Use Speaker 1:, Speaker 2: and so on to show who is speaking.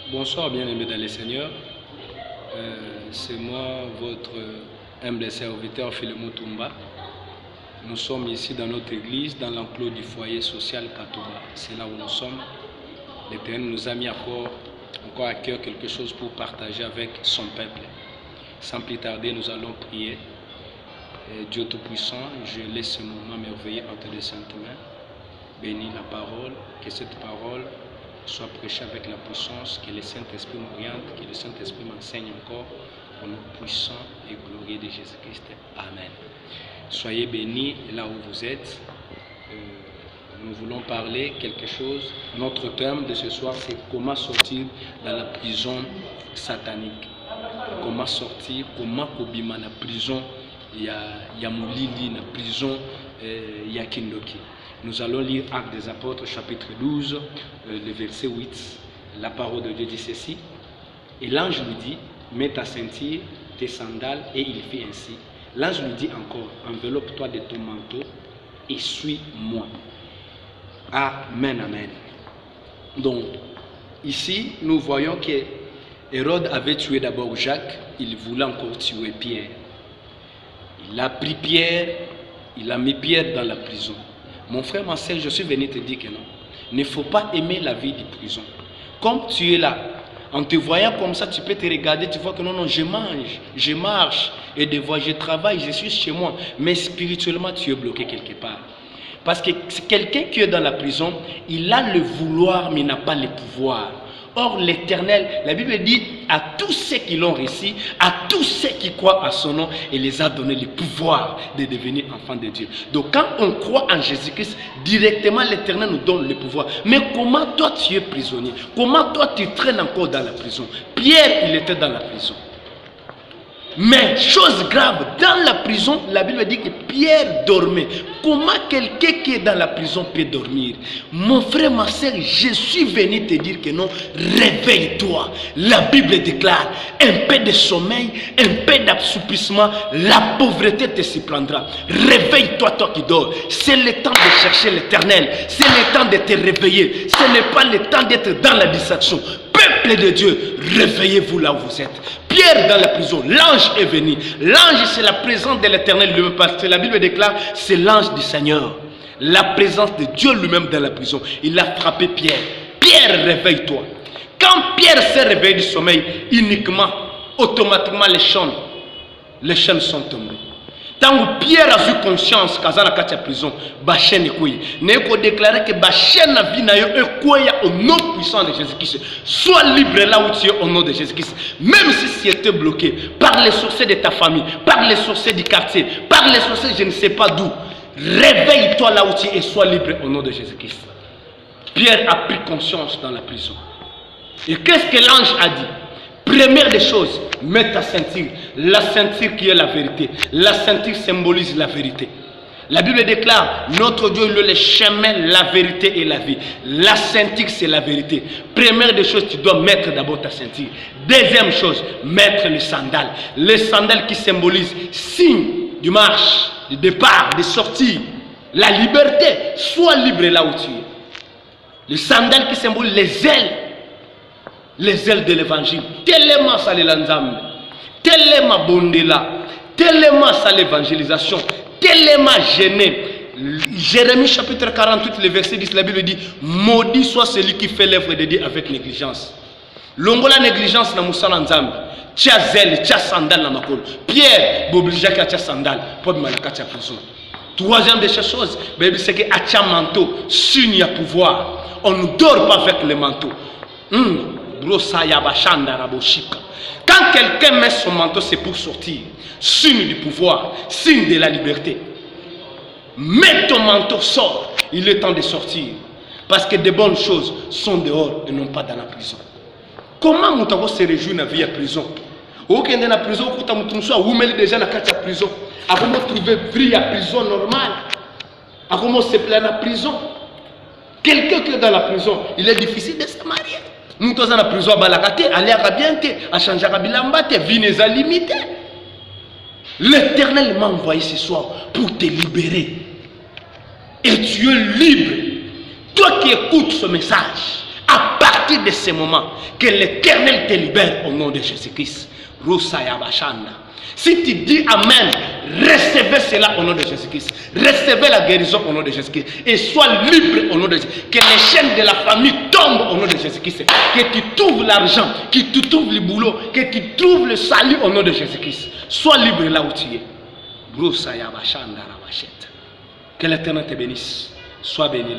Speaker 1: Bonsoir, bien-aimés dans les Seigneurs. C'est moi, votre humble serviteur Philemon Toumba. Nous sommes ici dans notre église, dans l'enclos du foyer social Katouba. C'est là où nous sommes. L'Éternel nous a mis encore à cœur quelque chose pour partager avec son peuple. Sans plus tarder, nous allons prier. Dieu Tout-Puissant, je laisse ce moment merveilleux entre les saintes mains. Bénis la parole, que cette parole soit prêchée avec la puissance, que le Saint-Esprit m'oriente, que le Saint-Esprit m'enseigne encore au nom puissant et glorieux de Jésus-Christ. Amen. Soyez bénis là où vous êtes. Nous voulons parler quelque chose. Notre thème de ce soir, c'est comment sortir dans la prison satanique. Comment sortir, comment kobima la prison ya Moulili, la prison ya Kindoki. Nous allons lire Actes des Apôtres, chapitre 12, le verset 8. La parole de Dieu dit ceci. Et l'ange lui dit, mets ta ceinture, tes sandales, et il fit ainsi. L'ange lui dit encore, enveloppe-toi de ton manteau et suis-moi. Amen, amen. Donc, ici, nous voyons que Hérode avait tué d'abord Jacques, il voulait encore tuer Pierre. Il a pris Pierre, il a mis Pierre dans la prison. Mon frère, ma soeur, je suis venu te dire que non. Il ne faut pas aimer la vie de prison. Comme tu es là, en te voyant comme ça, tu peux te regarder, tu vois que non, non, je mange, je marche, et des fois je travaille, je suis chez moi. Mais spirituellement, tu es bloqué quelque part. Parce que quelqu'un qui est dans la prison, il a le vouloir, mais il n'a pas le pouvoir. Or, l'Éternel, la Bible dit à tous ceux qui l'ont reçu, à tous ceux qui croient à son nom, il les a donné le pouvoir de devenir enfants de Dieu. Donc, quand on croit en Jésus-Christ, directement l'Éternel nous donne le pouvoir. Mais comment toi tu es prisonnier? Comment toi tu traînes encore dans la prison? Pierre, il était dans la prison. Mais, chose grave, dans la prison, la Bible dit que Pierre dormait. Comment quelqu'un qui est dans la prison peut dormir? Mon frère, ma soeur, je suis venu te dire que non, réveille-toi. La Bible déclare, un peu de sommeil, un peu d'assoupissement, la pauvreté te surprendra. Réveille-toi, toi qui dors. C'est le temps de chercher l'Éternel. C'est le temps de te réveiller. Ce n'est pas le temps d'être dans la distraction. Peuple de Dieu, réveillez-vous là où vous êtes. Pierre dans la prison, l'ange est venu. L'ange, c'est la présence de l'Éternel lui-même. Parce que la Bible déclare, c'est l'ange du Seigneur. La présence de Dieu lui-même dans la prison. Il a frappé Pierre. Pierre, réveille-toi. Quand Pierre s'est réveillé du sommeil, uniquement, automatiquement, les chaînes sont tombées. Tant que Pierre a eu conscience qu'à la prison, la chaîne est couille. N'est qu'au déclarer que la chaîne a vie est couille au nom puissant de Jésus-Christ. Sois libre là où tu es au nom de Jésus-Christ. Même si tu étais bloqué par les sorciers de ta famille, par les sorciers du quartier, par les sorciers je ne sais pas d'où. Réveille-toi là où tu es et sois libre au nom de Jésus-Christ. Pierre a pris conscience dans la prison. Et qu'est-ce que l'ange a dit? Première des choses, mets ta ceinture. La ceinture qui est la vérité. La ceinture symbolise la vérité. La Bible déclare, notre Dieu il est le chemin, la vérité et la vie. La ceinture c'est la vérité. Première des choses, tu dois mettre d'abord ta ceinture. Deuxième chose, mettre le sandal. Le sandal qui symbolise signe du marche, du départ, de sortie. La liberté, sois libre là où tu es. Le sandal qui symbolise les ailes. Les ailes de l'évangile, tellement ça l'ensemble, tellement bondela, tellement ça l'évangélisation, tellement gêné. Jérémie chapitre 48, le verset 10, la Bible dit, maudit soit celui qui fait l'œuvre de Dieu avec négligence. Longola négligence na musala nzambe, tia zèle, tia sandal na makolo. Pierre, bobligé à tia sandal, pour malaka tia prison. Troisième de ces choses, c'est que à tia manteau, signe à pouvoir. On ne dort pas avec le manteau. Quand quelqu'un met son manteau, c'est pour sortir. Signe du pouvoir, signe de la liberté. Mets ton manteau, sors. Il est temps de sortir. Parce que de bonnes choses sont dehors et non pas dans la prison. Comment nous se réjouir dans la vie à prison? Ok, dans la prison, vous mettez déjà dans la prison. Comment trouver vie à prison normale? Comment se plaindre à la prison? Quelqu'un qui est dans la prison, il est difficile de se marier. Nous sommes dans la prison à Balakate, aller à Rabiante, à changer à Bilambate, vie n'est pas limitée. L'Éternel m'a envoyé ce soir pour te libérer. Et tu es libre. Toi qui écoutes ce message,
Speaker 2: À partir de ce moment, que l'Éternel te libère au nom de Jésus-Christ. Si tu dis Amen, recevez cela au nom de Jésus-Christ. Recevez la guérison au nom de Jésus-Christ. Et sois libre au nom de Jésus-Christ. Que les chaînes de la famille tombent au nom de Jésus-Christ. Que tu trouves l'argent, que tu trouves le boulot, que tu trouves le salut au nom de Jésus-Christ. Sois libre là où tu es. Que l'Éternel te bénisse. Sois béni là.